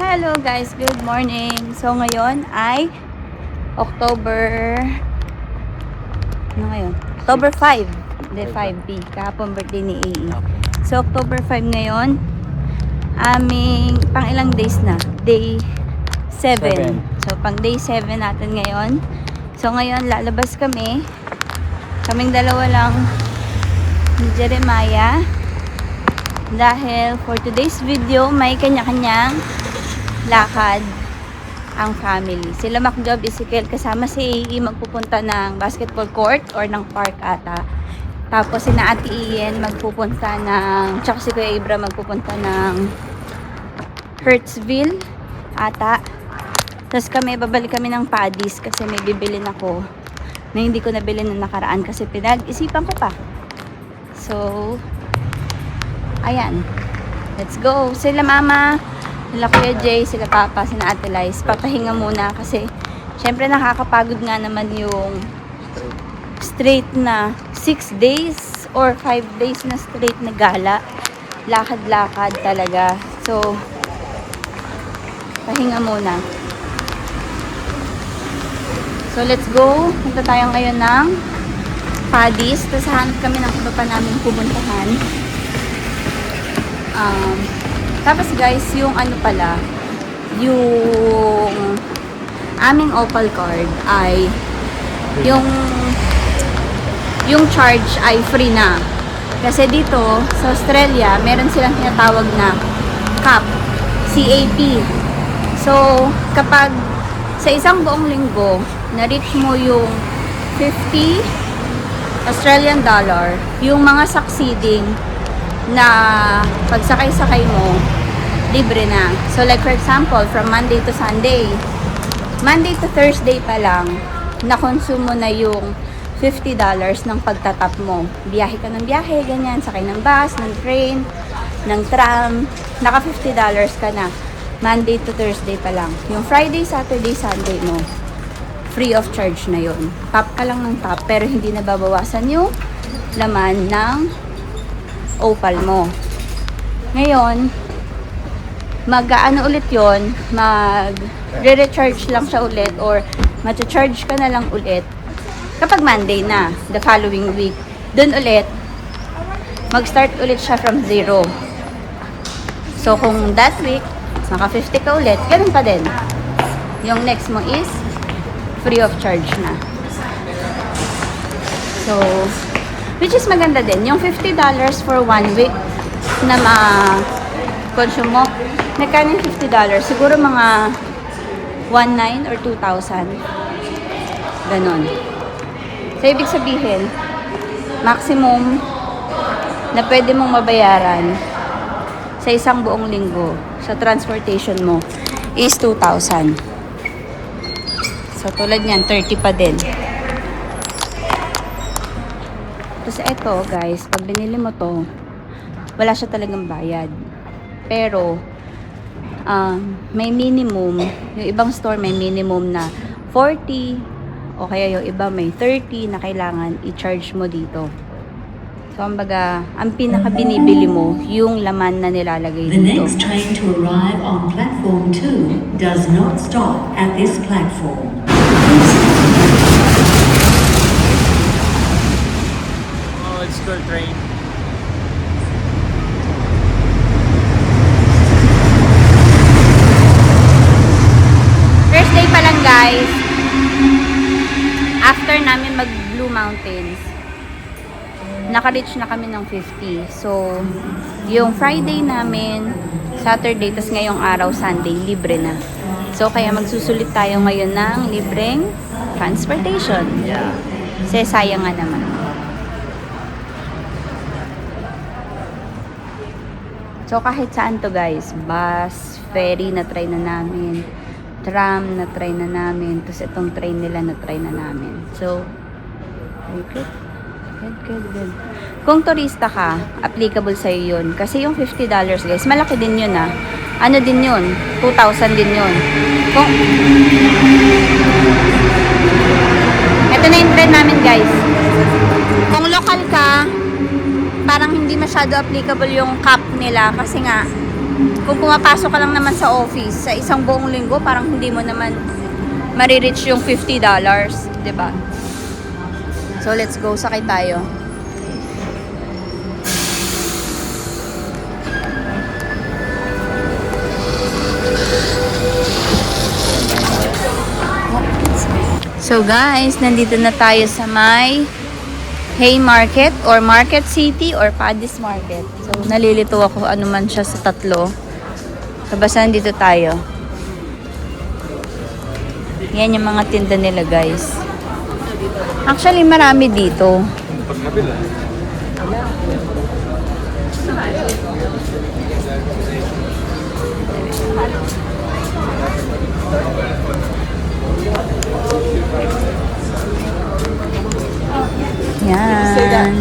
Hello guys, good morning. So ngayon ay October ano ngayon? October 5. Hindi 5B. Kahapon birthday ni AE. So October 5 ngayon. Aming pang ilang days na? Day 7. So pang day 7 natin ngayon. So ngayon lalabas kami. Kaming dalawa lang ni Jeremiah. Dahil for today's video may kanya-kanyang lakad ang family. Sila Macjob, Ezekiel kasama si AE magpupunta ng basketball court or ng park ata. Tapos sina Ate Ian magpupunta ng, tsaka si Kuya Ibra magpupunta ng Hertzville ata. Tapos babalik kami ng Paddy's kasi may bibilin ako na hindi ko nabili ng nakaraan kasi pinag-isipan ko pa. So ayan, let's go. Sila mama, sila Kuya Jay, sila papa, sila Ate Lice, papahinga muna kasi syempre nakakapagod nga naman yung straight na 6 days or 5 days na straight na gala, lakad-lakad talaga. So pahinga muna. So let's go. Punta tayo ngayon ng Paddy's. Tapos hanap kami ng iba pa namin pumuntahan. Tapos guys, yung ano pala, yung aming Opal card ay yung charge ay free na. Kasi dito sa Australia, meron silang tinatawag na CAP, CAP. So, kapag sa isang buong linggo, na-reach mo yung 50 Australian dollar, yung mga succeeding na pagsakay-sakay mo, libre na. So like for example, from Monday to Sunday, Monday to Thursday pa lang, na-consume mo na yung $50 ng pagtatap mo. Biyahe ka ng biyahe, ganyan, sakay ng bus, ng train, ng tram, naka $50 ka na. Monday to Thursday pa lang. Yung Friday, Saturday, Sunday mo, free of charge na yun. Tap ka lang ng tap, pero hindi nababawasan yung laman ng Opal mo. Ngayon, mag-ano ulit yon, mag-re-recharge lang siya ulit or mag-charge ka na lang ulit kapag Monday na, the following week. Doon ulit, mag-start ulit siya from 0. So, kung that week, naka 50 ka ulit, ganun pa din. Yung next mo is free of charge na. So, which is maganda din. Yung $50 for 1 week na ma-consume mo, nagkano yung $50? Siguro mga 1,900 or 2,000. Ganon. So, ibig sabihin, maximum na pwede mong mabayaran sa isang buong linggo sa transportation mo is 2,000. So, tulad niyan, 30 pa din. Tapos ito guys, pag binili mo to, wala siya talagang bayad. Pero, may minimum, yung ibang store may minimum na 40, o kaya yung iba may 30 na kailangan i-charge mo dito. So, ang pinaka binibili mo, yung laman na nilalagay dito. The next train to arrive on platform 2 does not stop at this platform. School train. First day pa lang guys. After namin mag Blue Mountains, naka-reach na kami ng 50. So, yung Friday namin, Saturday, tas ngayong araw, Sunday, libre na. So, kaya magsusulit tayo ngayon ng libreng transportation. Yeah. Kasi sayang nga naman. So, kahit saan to guys, bus, ferry na try na namin, tram na try na namin, tapos itong train nila na try na namin. So, good. Good. Kung turista ka, applicable sa'yo yun. Kasi yung $50 guys, malaki din yun ah. Ano din yun? 2,000 din yun. Ito na yung trend namin guys. Kung local ka, parang hindi masyado applicable yung cap nila kasi nga kung pumapasok ka lang naman sa office sa isang buong linggo, parang hindi mo naman marireach yung $50, 'di ba? So let's go, sakay tayo. So guys, nandito na tayo sa may Haymarket or Market City or Paddy's Market. So nalilito ako ano man siya sa tatlo. So basta nandito tayo. Yan yung mga tinda nila guys. Actually marami dito. Yan.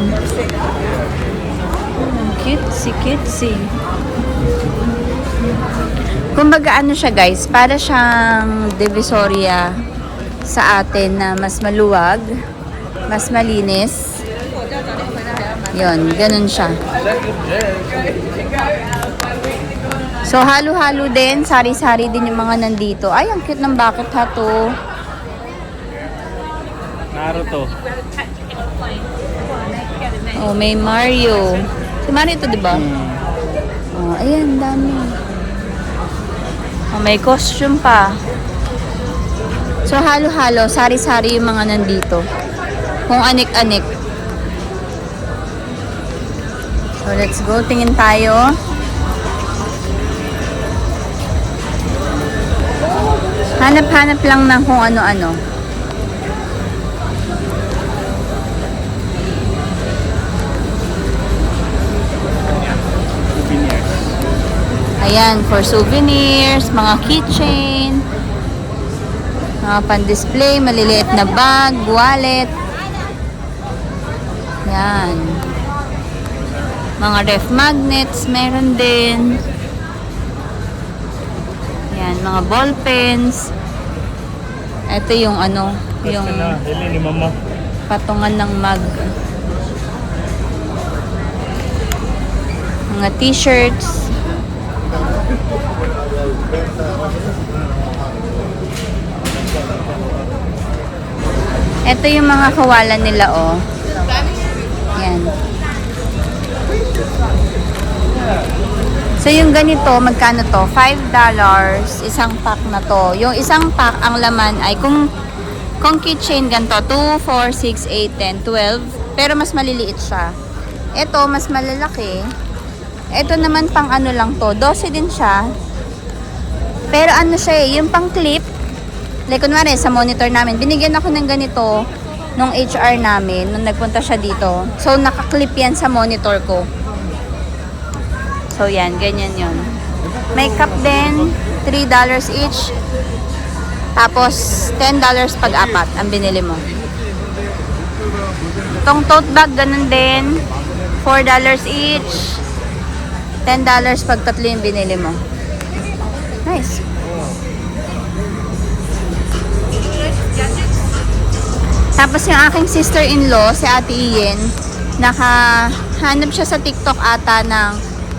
Cutesy. Kumbaga ano siya guys, para siyang Divisoria sa atin na mas maluwag, mas malinis. Yon, ganun siya. So halo-halo din, sari-sari din yung mga nandito. Ay, ang cute ng bucket hat oh. Naruto. Oh, may Mario. Si Mario ito, di ba? Oh, ayan, dami. Oh, may costume pa. So, halo-halo, sari-sari yung mga nandito. Kung anik-anik. So, let's go. Tingin tayo. Hanap-hanap lang ng kung ano-ano. Ayan, for souvenirs, mga keychain, mga pan-display, maliliit na bag, wallet. Yan. Mga ref magnets, meron din. Yan, mga ball pens. Ito yung ano, yung Dili ni mama. patungan ng mug. Mga t-shirts. Ito yung mga kawalan nila, oh. Yan. So, yung ganito, magkano to? $5 isang pack na to. Yung isang pack, ang laman ay kung keychain ganito, 2, 4, 6, 8, 10, 12. Pero mas maliliit siya. Ito, mas malalaki. Ito naman pang ano lang to. 12 din siya. Pero ano siya eh, yung pang clip. Like kunwari sa monitor namin, binigyan ako ng ganito nung HR namin, nung nagpunta siya dito. So, nakaklip yan sa monitor ko. So, yan. Ganyan yon. May cup din. $3 each. Tapos, $10 pag-apat ang binili mo. Itong tote bag, ganun din. $4 each. $10 pag tatlo yung binili mo. Nice. Tapos yung aking sister-in-law, si Ate Ian, nakahanap siya sa TikTok ata ng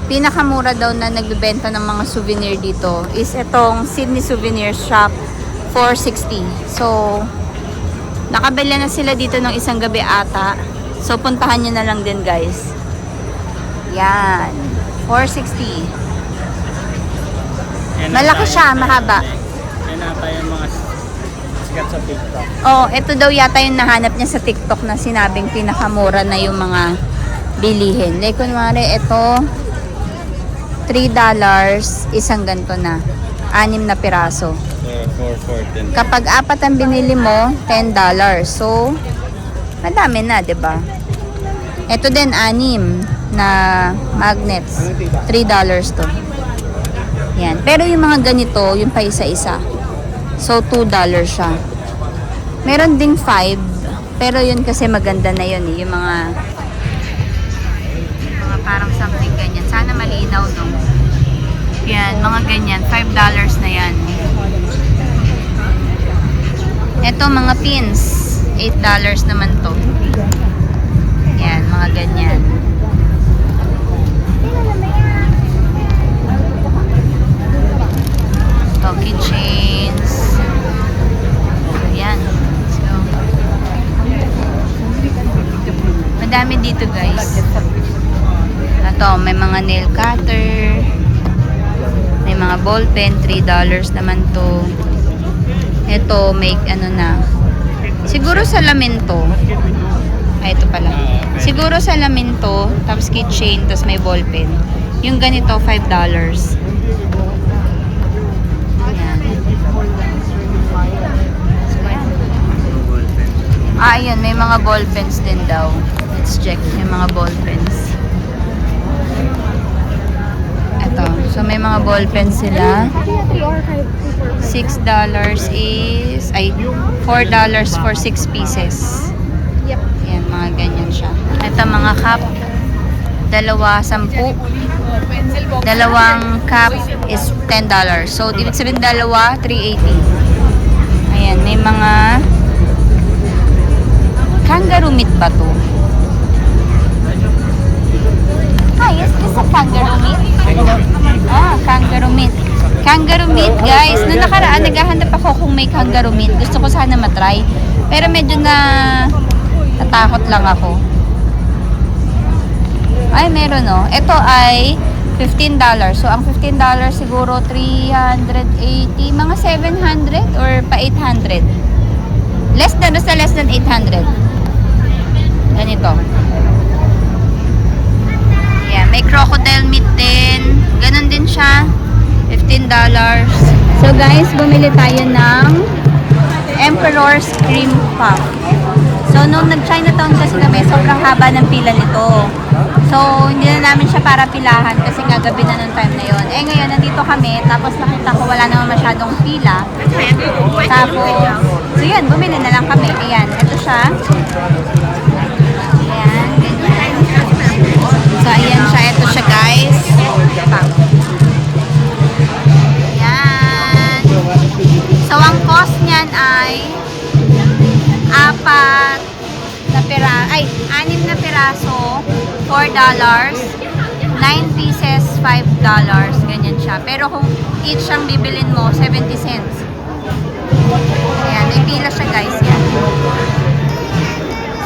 pinakamura daw na nagbebenta ng mga souvenir dito. Is itong Sydney Souvenir Shop, $4.60. So, nakabili na sila dito ng isang gabi ata. So, puntahan nyo na lang din guys. Yan. $4.60. Malaki siya, mahaba. Yan ata yung mga sikat sa TikTok. Oh, ito daw yata yung nahanap niya sa TikTok na sinabing pinakamura na yung mga bilihin. Like, kunwari, ito, $3, isang ganito na. 6 na piraso. So, 4, 10. Kapag 4 ang binili mo, $10. So, madami na, 'di ba? Ito din, 6 na magnets. $3 to. Yan. Pero yung mga ganito, yung pa isa-isa. So, $2 siya. Meron ding 5. Pero yun kasi maganda na yun eh. Yung mga parang something ganyan. Sana malinaw, no? Yan, mga ganyan. $5 na yan. Ito, mga pins. $8 naman to. Yan, mga ganyan. mga nail cutter. May mga ball pen, $3 naman to. Ito, may ano na. Siguro salamin to. Ay, ito pala. Siguro salamin to, tapos keychain, tapos may ball pen. Yung ganito, $5. Ayan. Ayan, may mga ball pens din daw. Let's check yung mga ball pens. Ito. So, may mga ball pens sila. $6 is... Ay, $4 for 6 pieces. Yep. Yan, mga ganyan siya. Ito, mga cup. Dalawa, 10. Dalawang cup is $10. So, ibig sabihin dalawa, $3.80. Ayan, may mga... Kangaroo meat ba to? Ah, is this a kangaroo meat? Ah, kangaroo meat. Kangaroo meat, guys. Noong nakaraan, naghahanap ako kung may kangaroo meat. Gusto ko sana matry. Pero medyo natakot lang ako. Ay, meron no. Ito ay $15. So, ang $15 siguro 380, mga 700 or pa 800. Less than 800. Ganito. Yan, may crocodile meat din. Ganon din siya. $15. So guys, bumili tayo ng Emperor's Cream Puff. So nung nag-Chinatown kasi kami, sobrang haba ng pila nito. So hindi na namin siya para pilahan kasi kagabi na nung time na yon. Eh ngayon, nandito kami, tapos nakita ko wala naman masyadong pila. Tapos, so yun, bumili na lang kami. Ayan, ito siya. Ayan, ganyan. So ayan siya, ito siya guys. Ayan. So ang cost niyan ay 6 na piraso, $4. 9 pieces, $5. Ganyan siya. Pero kung each ang bibilin mo, 70 cents. Ayan, may pila siya guys. Yan.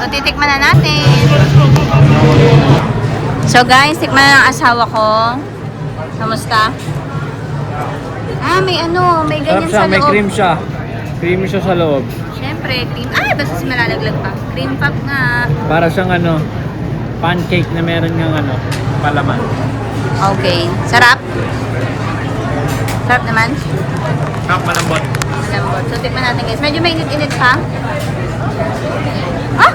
So, titikman na natin. So guys, tikman na ng asawa ko. Kamusta? Ah, may ano, may ganyan Sarap siya, sa loob. may cream siya. Creamy siya sa loob. Siyempre, cream. Ay, basta si malalaglag pa. Cream puff nga. Para siyang ano, pancake na meron ng ano, palaman. Okay. Sarap? Sarap naman? Sarap, malambot. Malambot. So, tikman natin guys. Medyo may init-init pa. Ah!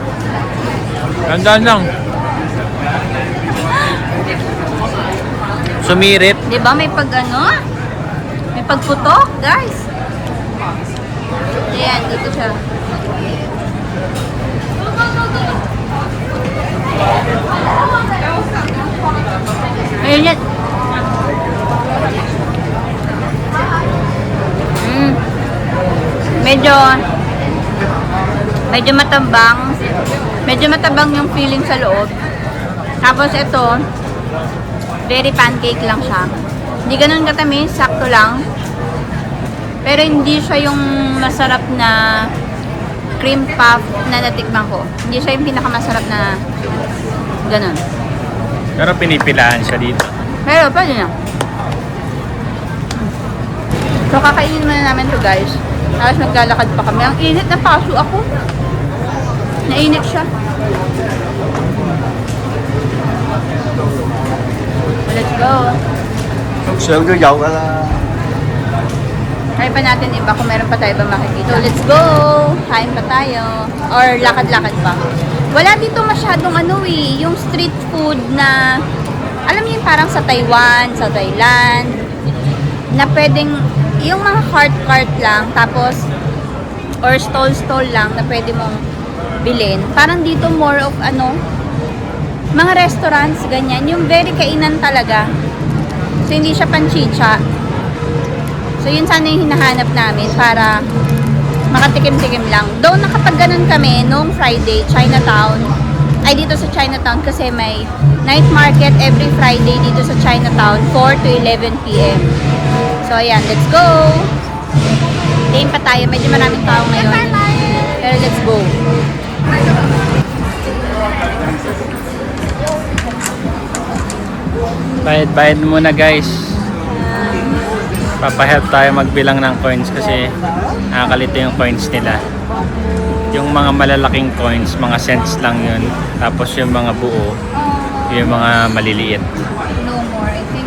Gandaan lang. Sumirit. Diba may pag ano? May pagputok, guys. Ayan, dito siya. Ayun yan. Medyo matabang. Medyo matabang yung feeling sa loob. Tapos ito, very pancake lang siya. Hindi ganun katamis, sakto lang. Pero hindi siya yung masarap na cream puff na natikman ko. Hindi siya yung pinakamasarap na ganun. Pero pinipilahan siya dito. Pero pwede na. So kakainin muna namin to guys. Tapos naglalakad pa kami. Ang init na paso ako. Nainit siya. Let's go. Sướng cái dầu là Try pa natin iba kung meron pa tayo ba makikita. So, let's go! Kain pa tayo. Or lakad-lakad pa. Wala dito masyadong ano eh, yung street food na, alam niyo yung parang sa Taiwan, sa Thailand, na pwedeng, yung mga cart-cart lang, tapos, or stall-stall lang na pwede mong bilhin. Parang dito more of ano, mga restaurants, ganyan. Yung very kainan talaga. So, hindi siya panchicha. So, yun sana yung hinahanap namin para makatikim-tikim lang. Though, nakapag ganun kami noong Friday, Chinatown, ay dito sa Chinatown kasi may night market every Friday dito sa Chinatown, 4 to 11 p.m. So, ayan, let's go! Game pa tayo. Medyo maraming tao ngayon. Pero let's go. Bayad muna guys. Papahelp tayo magbilang ng coins kasi nakakalito yung coins nila. Yung mga malalaking coins, mga cents lang yun. Tapos yung mga buo, yung mga maliliit. No more, I think.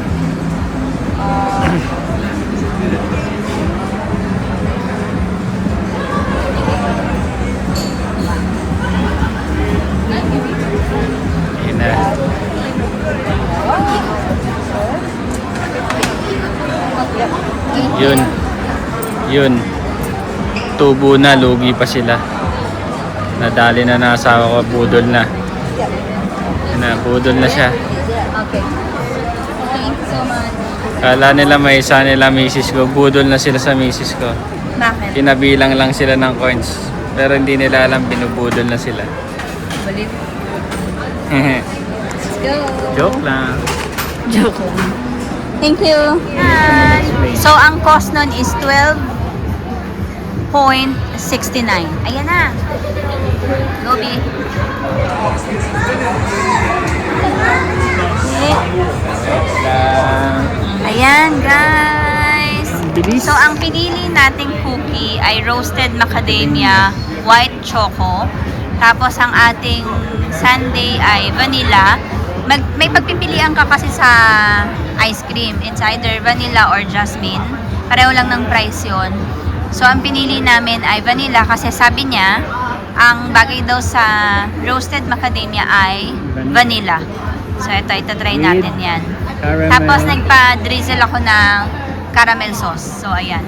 Yun na. Yun. Tubo na, lugi pa sila. Nadali na ng asawa ko, budol na. Yun na, budol na siya. Okay. Thank you so much. Kala nila may isa nila misis ko, budol na sila sa misis ko. Bakit? Kinabilang lang sila ng coins. Pero hindi nila alam, binubudol na sila. Balik. Let's go. Joke lang. Joke. Thank you. So, ang cost nun is 12.69. Ayan na. Gobi. Ayan, guys. Bilis. So, ang pinili nating cookie ay roasted macadamia, white choco. Tapos, ang ating sundae ay vanilla. May pagpipilian ka kasi sa ice cream. It's either vanilla or jasmine. Pareho lang ng price yon. So, ang pinili namin ay vanilla kasi sabi niya, ang bagay daw sa roasted macadamia ay vanilla. So, ito try natin yan. Caramel. Tapos, nagpa-drizzle ako ng caramel sauce. So, ayan.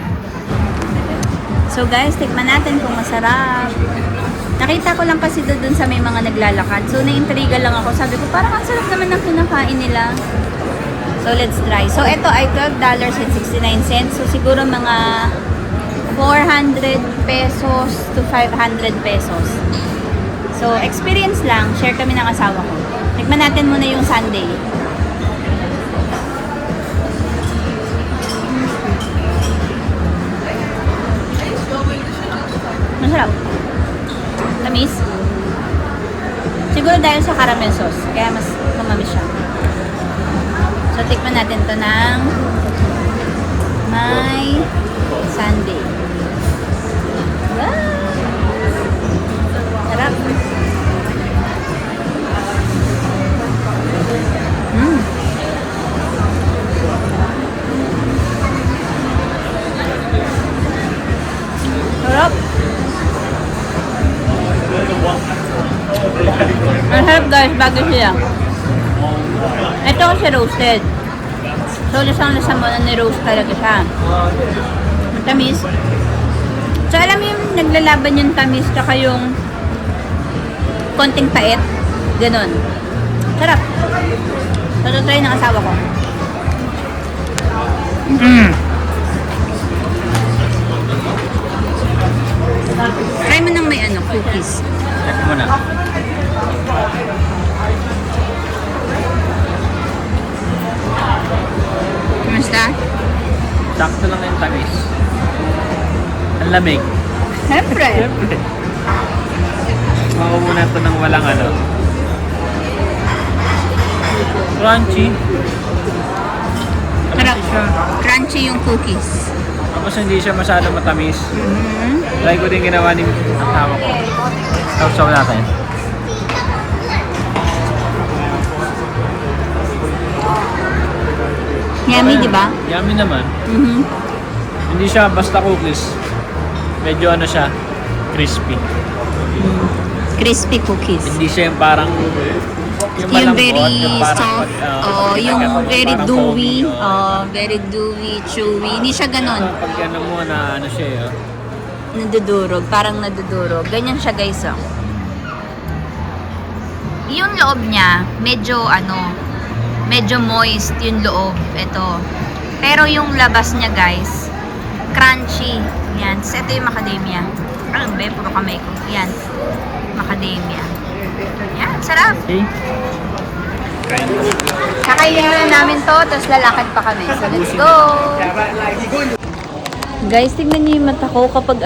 So, guys, tikman natin kung masarap. Nakita ko lang kasi doon sa may mga naglalakad. So, na-intriga lang ako. Sabi ko, parang ang sarap naman ng kinakain nila. So, let's try. So, ito ay $12.69. So, siguro mga 400 pesos to 500 pesos. So, experience lang. Share kami ng asawa ko. Tikman natin muna yung sundae. Masarap. Tamis. Siguro dahil sa caramel sauce. Kaya mas kumamis siya. So, tikman natin to ng may sundae. Wow! Sarap. Sarap. Ang sarap guys, bago siya. Ito kasi roasted. So, lasang-lasa mo na ni-roast talaga siya. Matamis. So, alam mo yung naglalaban yung tamis tsaka yung konting pait. Ganon. Sarap. So, try ng asawa ko. Try mo ng may cookies. Check mo na. Kamusta? Sakto lang yung tamis. Ang lamig. Siyempre. Makumuna ito ng walang crunchy. Sarap. Tapos siya. Crunchy yung cookies. Tapos hindi siya masyado matamis. Try ko din ginawa ni asawa ko. Sausaw natin. Yummy, di ba? Yummy naman. Mhm. Hindi siya basta cookies. Medyo siya, crispy. Crispy cookies. Hindi siya yung parang Yung malambot, very parang soft. Yung very parang dewy. foamy, Very dewy, chewy. Hindi siya ganon. Pag mo na siya Nadudurog. Parang nadudurog. Ganyan siya guys. Yung loob niya, medyo medyo moist yung loob. Ito. Pero yung labas niya guys, crunchy. Yan. So, ito yung macadamia. Ano ba? Puro kamay ko. Yan. Macadamia. Yan. Sarap. Okay. Kakainin na namin to, tapos lalakad pa kami. So, let's go! Guys, tignan niyo yung mata ko kapag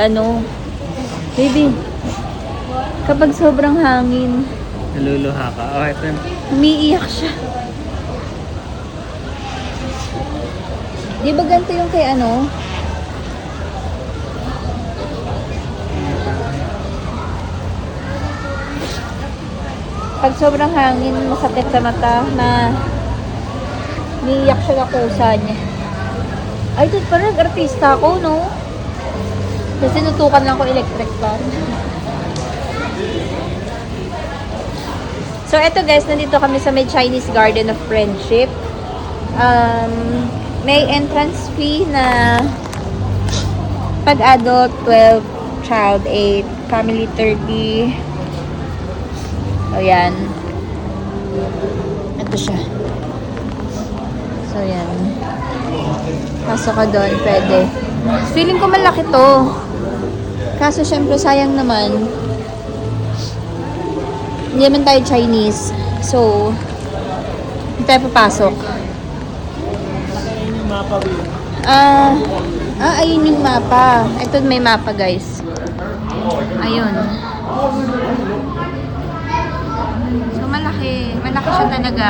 baby, kapag sobrang hangin, Naluluha ka. Oh, ito. umiiyak siya. Di ba ganito yung kay ano? Pag sobrang hangin, masakit sa mata na niiyak siya kakusa niya. Ay, ito parang nag-artista ako, no? Kasi nutukan lang ko electric fan. So, eto guys, nandito kami sa may Chinese Garden of Friendship. May entrance fee na pag adult 12, child 8, family 30. O yan. Ito siya. So yan. Pasok ka doon, pwede. Feeling ko malaki to. Kaso syempre sayang naman. Hindi naman tayo Chinese. So, hindi tayo papasok. Ayun yung mapa. Ito may mapa, guys. Ayun. So, malaki. Malaki siya talaga.